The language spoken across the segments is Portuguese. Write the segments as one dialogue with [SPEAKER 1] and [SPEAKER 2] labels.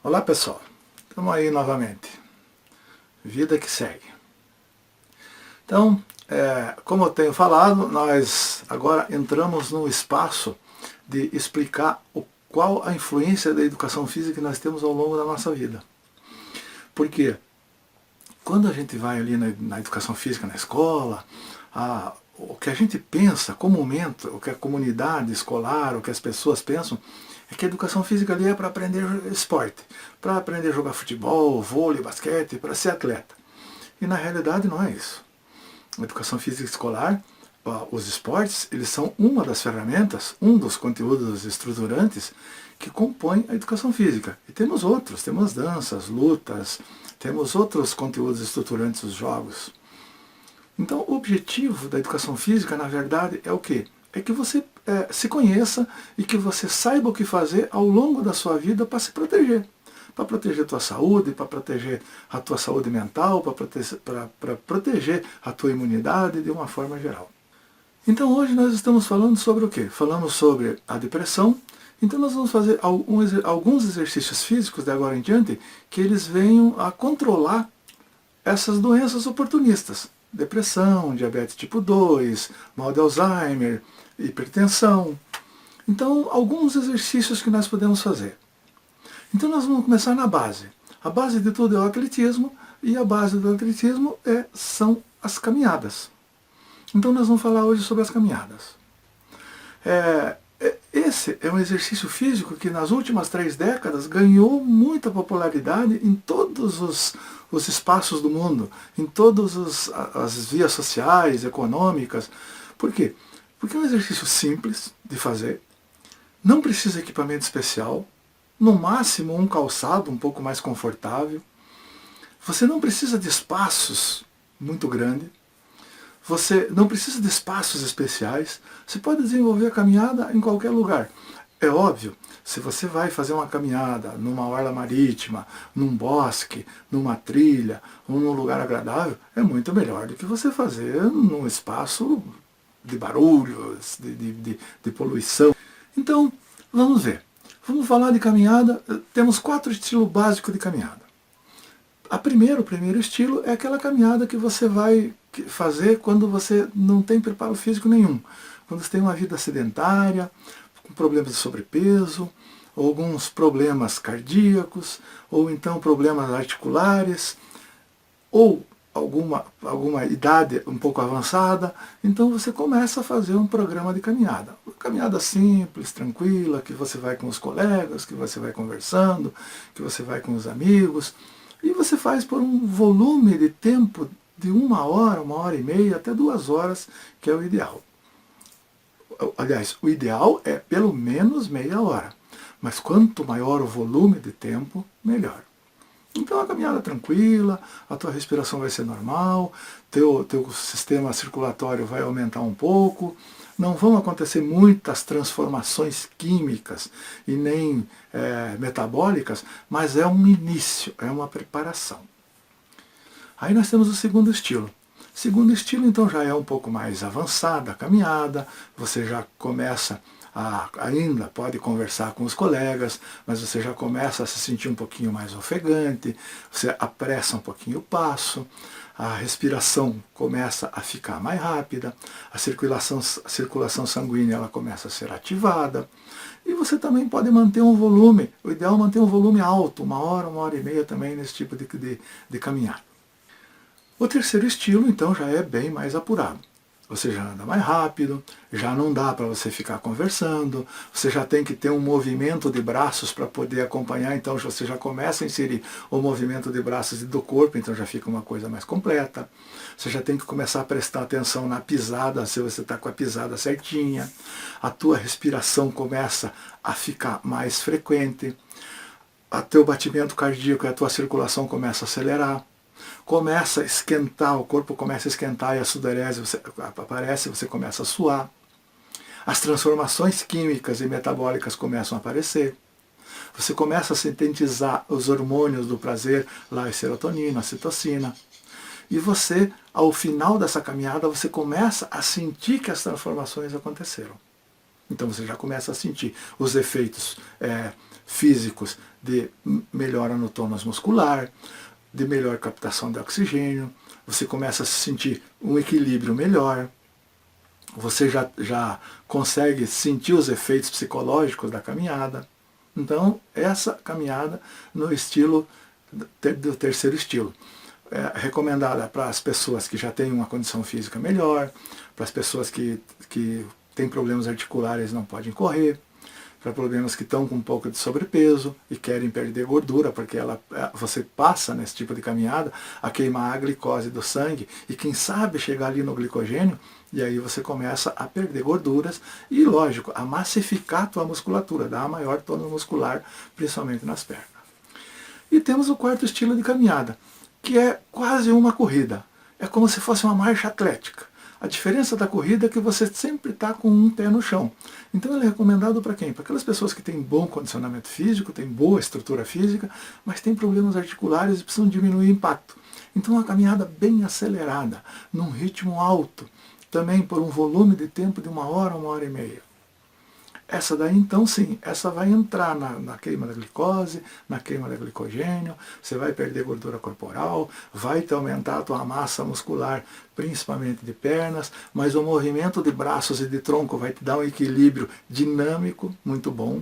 [SPEAKER 1] Olá pessoal, estamos aí novamente, vida que segue. Então, como eu tenho falado, nós agora entramos no espaço de explicar qual a influência da educação física que nós temos ao longo da nossa vida. Porque quando a gente vai ali na educação física, na escola, o que a gente pensa comumente, o que a comunidade escolar, o que as pessoas pensam, é que a educação física ali é para aprender esporte, para aprender a jogar futebol, vôlei, basquete, para ser atleta. E na realidade não é isso. A educação física escolar, os esportes, eles são uma das ferramentas, um dos conteúdos estruturantes que compõem a educação física. E temos outros, temos danças, lutas, temos outros conteúdos estruturantes dos jogos. Então o objetivo da educação física, na verdade, é o quê? É que você se conheça e que você saiba o que fazer ao longo da sua vida para se proteger. Para proteger a tua saúde, para proteger a tua saúde mental, para proteger a tua imunidade de uma forma geral. Então hoje nós estamos falando sobre o quê? Falamos sobre a depressão. Então nós vamos fazer alguns exercícios físicos de agora em diante que eles venham a controlar essas doenças oportunistas. Depressão, diabetes tipo 2, mal de Alzheimer, hipertensão. Então, alguns exercícios que nós podemos fazer. Então nós vamos começar na base. A base de tudo é o atletismo, e a base do atletismo são as caminhadas. Então nós vamos falar hoje sobre as caminhadas. Esse é um exercício físico que nas últimas 3 décadas ganhou muita popularidade em todos os espaços do mundo, em todas as vias sociais, econômicas. Por quê? Porque é um exercício simples de fazer, não precisa de equipamento especial, no máximo um calçado um pouco mais confortável, você não precisa de espaços muito grandes, você não precisa de espaços especiais, você pode desenvolver a caminhada em qualquer lugar. É óbvio, se você vai fazer uma caminhada numa orla marítima, num bosque, numa trilha, ou num lugar agradável, é muito melhor do que você fazer num espaço de barulhos, de poluição. Então, vamos ver. Vamos falar de caminhada. Temos 4 estilos básicos de caminhada. O primeiro estilo é aquela caminhada que você vai fazer quando você não tem preparo físico nenhum. Quando você tem uma vida sedentária, com problemas de sobrepeso, ou alguns problemas cardíacos, ou então problemas articulares, ou alguma idade um pouco avançada, então você começa a fazer um programa de caminhada. Uma caminhada simples, tranquila, que você vai com os colegas, que você vai conversando, que você vai com os amigos, e você faz por um volume de tempo de 1 hora e meia, até 2 horas, que é o ideal. Aliás, o ideal é pelo menos meia hora, mas quanto maior o volume de tempo, melhor. Então a caminhada tranquila, a tua respiração vai ser normal, teu sistema circulatório vai aumentar um pouco, não vão acontecer muitas transformações químicas e nem metabólicas, mas é um início, é uma preparação. Aí nós temos o segundo estilo. O segundo estilo então já é um pouco mais avançada a caminhada, você já começa ainda pode conversar com os colegas, mas você já começa a se sentir um pouquinho mais ofegante, você apressa um pouquinho o passo, a respiração começa a ficar mais rápida, a circulação sanguínea ela começa a ser ativada, e você também pode manter um volume, o ideal é manter um volume alto, 1 hora e meia também nesse tipo de caminhada. O terceiro estilo então já é bem mais apurado. Você já anda mais rápido, já não dá para você ficar conversando, você já tem que ter um movimento de braços para poder acompanhar, então você já começa a inserir o movimento de braços e do corpo, então já fica uma coisa mais completa. Você já tem que começar a prestar atenção na pisada, se você está com a pisada certinha, a tua respiração começa a ficar mais frequente, o teu batimento cardíaco e a tua circulação começa a acelerar. Começa a esquentar, o corpo começa a esquentar e a sudorese aparece, você começa a suar. As transformações químicas e metabólicas começam a aparecer. Você começa a sintetizar os hormônios do prazer, lá a serotonina, a citocina. E você, ao final dessa caminhada, você começa a sentir que as transformações aconteceram. Então você já começa a sentir os efeitos físicos de melhora no tônus muscular, de melhor captação de oxigênio, você começa a sentir um equilíbrio melhor, você já consegue sentir os efeitos psicológicos da caminhada. Então, essa caminhada no estilo do terceiro estilo. É recomendada para as pessoas que já têm uma condição física melhor, para as pessoas que têm problemas articulares e não podem correr, para problemas que estão com um pouco de sobrepeso e querem perder gordura, porque você passa nesse tipo de caminhada a queimar a glicose do sangue e quem sabe chegar ali no glicogênio, e aí você começa a perder gorduras e, lógico, a massificar a tua musculatura, dar maior tônus muscular, principalmente nas pernas. E temos o quarto estilo de caminhada, que é quase uma corrida. É como se fosse uma marcha atlética. A diferença da corrida é que você sempre está com um pé no chão. Então ele é recomendado para quem? Para aquelas pessoas que têm bom condicionamento físico, têm boa estrutura física, mas têm problemas articulares e precisam diminuir o impacto. Então uma caminhada bem acelerada, num ritmo alto, também por um volume de tempo de 1 hora e meia. Essa daí, então, sim, essa vai entrar na queima da glicose, na queima da glicogênio, você vai perder gordura corporal, vai te aumentar a tua massa muscular, principalmente de pernas, mas o movimento de braços e de tronco vai te dar um equilíbrio dinâmico, muito bom.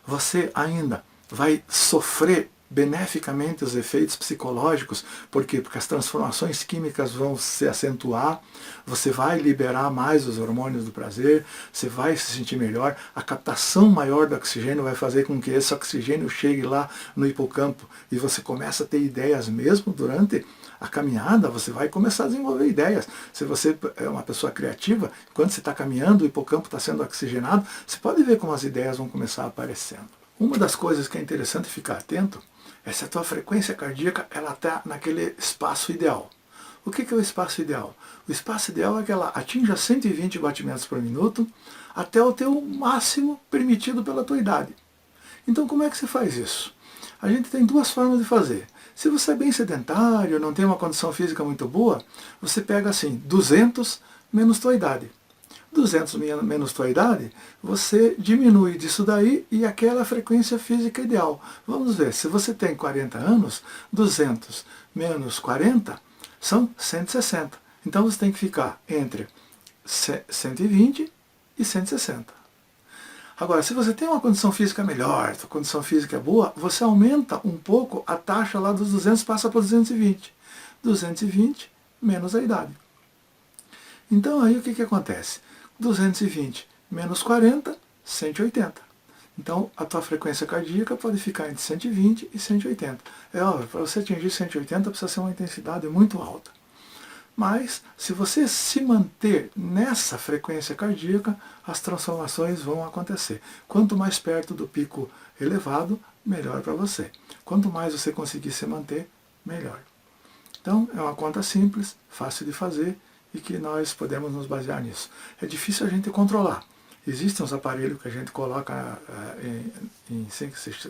[SPEAKER 1] Você ainda vai sofrer beneficamente os efeitos psicológicos. Por quê? Porque as transformações químicas vão se acentuar, você vai liberar mais os hormônios do prazer, você vai se sentir melhor, a captação maior do oxigênio vai fazer com que esse oxigênio chegue lá no hipocampo e você começa a ter ideias mesmo durante a caminhada, você vai começar a desenvolver ideias. Se você é uma pessoa criativa, quando você está caminhando, o hipocampo está sendo oxigenado, você pode ver como as ideias vão começar aparecendo. Uma das coisas que é interessante ficar atento é se a tua frequência cardíaca está naquele espaço ideal. O que é o espaço ideal? O espaço ideal é que ela atinja 120 batimentos por minuto até o teu máximo permitido pela tua idade. Então como é que se faz isso? A gente tem duas formas de fazer. Se você é bem sedentário, não tem uma condição física muito boa, você pega assim, 200 menos tua idade. 200 menos tua idade, você diminui disso daí e aquela frequência física ideal. Vamos ver, se você tem 40 anos, 200 menos 40 são 160. Então você tem que ficar entre 120 e 160. Agora, se você tem uma condição física melhor, a condição física é boa, você aumenta um pouco a taxa lá dos 200, passa para 220. 220 menos a idade. Então aí o que acontece? 220 menos 40, 180. Então a tua frequência cardíaca pode ficar entre 120 e 180. É óbvio, para você atingir 180 precisa ser uma intensidade muito alta. Mas se você se manter nessa frequência cardíaca, as transformações vão acontecer. Quanto mais perto do pico elevado, melhor para você. Quanto mais você conseguir se manter, melhor. Então é uma conta simples, fácil de fazer, e que nós podemos nos basear nisso. É difícil a gente controlar. Existem uns aparelhos que a gente coloca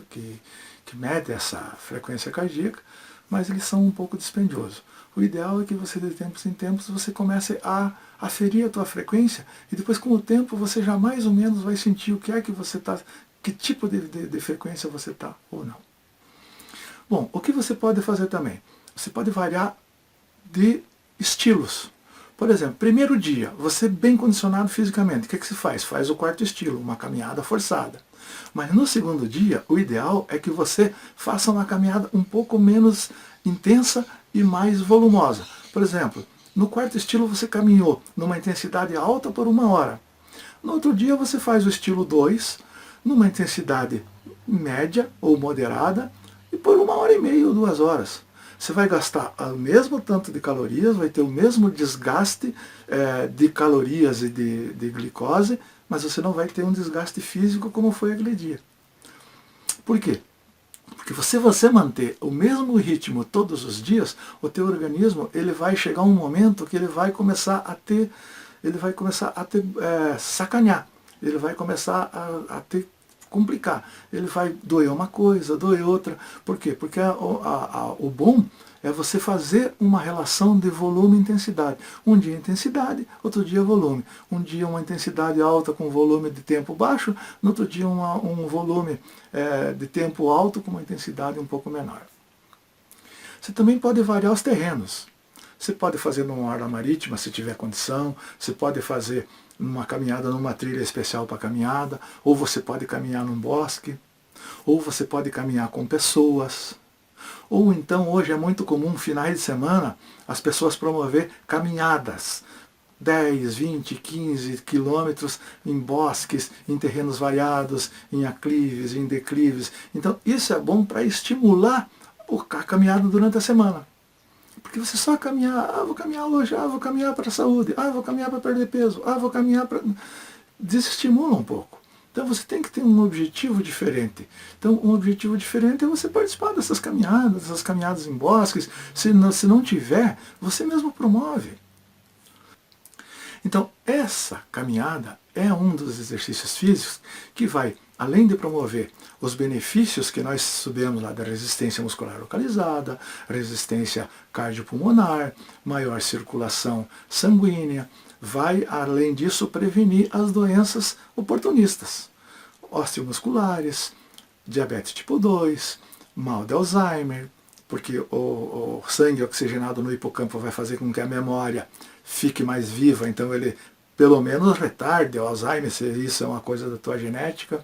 [SPEAKER 1] que medem essa frequência cardíaca, mas eles são um pouco dispendiosos. O ideal é que você, de tempos em tempos, você comece a aferir a tua frequência e depois, com o tempo, você já mais ou menos vai sentir o que é que você está, que tipo de frequência você está ou não. Bom, o que você pode fazer também? Você pode variar de estilos. Por exemplo, primeiro dia, você bem condicionado fisicamente, o que se faz? Faz o quarto estilo, uma caminhada forçada. Mas no segundo dia, o ideal é que você faça uma caminhada um pouco menos intensa e mais volumosa. Por exemplo, no quarto estilo você caminhou numa intensidade alta por 1 hora. No outro dia você faz o estilo 2, numa intensidade média ou moderada, e por 1 hora e meia ou 2 horas. Você vai gastar o mesmo tanto de calorias, vai ter o mesmo desgaste de calorias e de glicose, mas você não vai ter um desgaste físico como foi aquele dia. Por quê? Porque se você manter o mesmo ritmo todos os dias, o teu organismo ele vai chegar um momento que ele vai começar a sacanear, ele vai começar a ter complicar. Ele vai doer uma coisa, doer outra. Por quê? Porque o bom É você fazer uma relação de volume e intensidade. Um dia intensidade, outro dia volume. Um dia uma intensidade alta com volume de tempo baixo, no outro dia um volume de tempo alto com uma intensidade um pouco menor. Você também pode variar os terrenos. Você pode fazer numa orla marítima, se tiver condição, você pode fazer uma caminhada numa trilha especial para caminhada, ou você pode caminhar num bosque, ou você pode caminhar com pessoas, ou então hoje é muito comum, finais de semana, as pessoas promover caminhadas, 10, 20, 15 quilômetros em bosques, em terrenos variados, em aclives, em declives. Então isso é bom para estimular a caminhada durante a semana. Porque você só caminhar, vou caminhar hoje, vou caminhar para a saúde, vou caminhar para perder peso, vou caminhar para... Desestimula um pouco. Então você tem que ter um objetivo diferente. Então um objetivo diferente é você participar dessas caminhadas em bosques. Se não tiver, você mesmo promove. Então essa caminhada é um dos exercícios físicos que vai, além de promover os benefícios que nós sabemos lá da resistência muscular localizada, resistência cardiopulmonar, maior circulação sanguínea, vai, além disso, prevenir as doenças oportunistas, osteomusculares, diabetes tipo 2, mal de Alzheimer, porque o sangue oxigenado no hipocampo vai fazer com que a memória fique mais viva, então ele pelo menos retarde o Alzheimer, se isso é uma coisa da tua genética,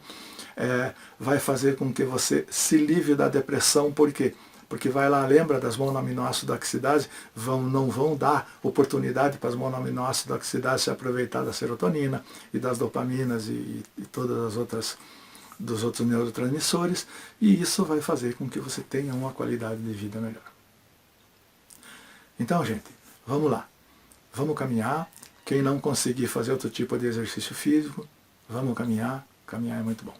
[SPEAKER 1] vai fazer com que você se livre da depressão, por quê? Porque vai lá, lembra das monoaminoácido oxidase, não vão dar oportunidade para as monoaminoácido oxidase se aproveitar da serotonina e das dopaminas e todas as outras dos outros neurotransmissores, e isso vai fazer com que você tenha uma qualidade de vida melhor. Então, gente, vamos lá. Vamos caminhar. Quem não conseguir fazer outro tipo de exercício físico, vamos caminhar. Caminhar é muito bom.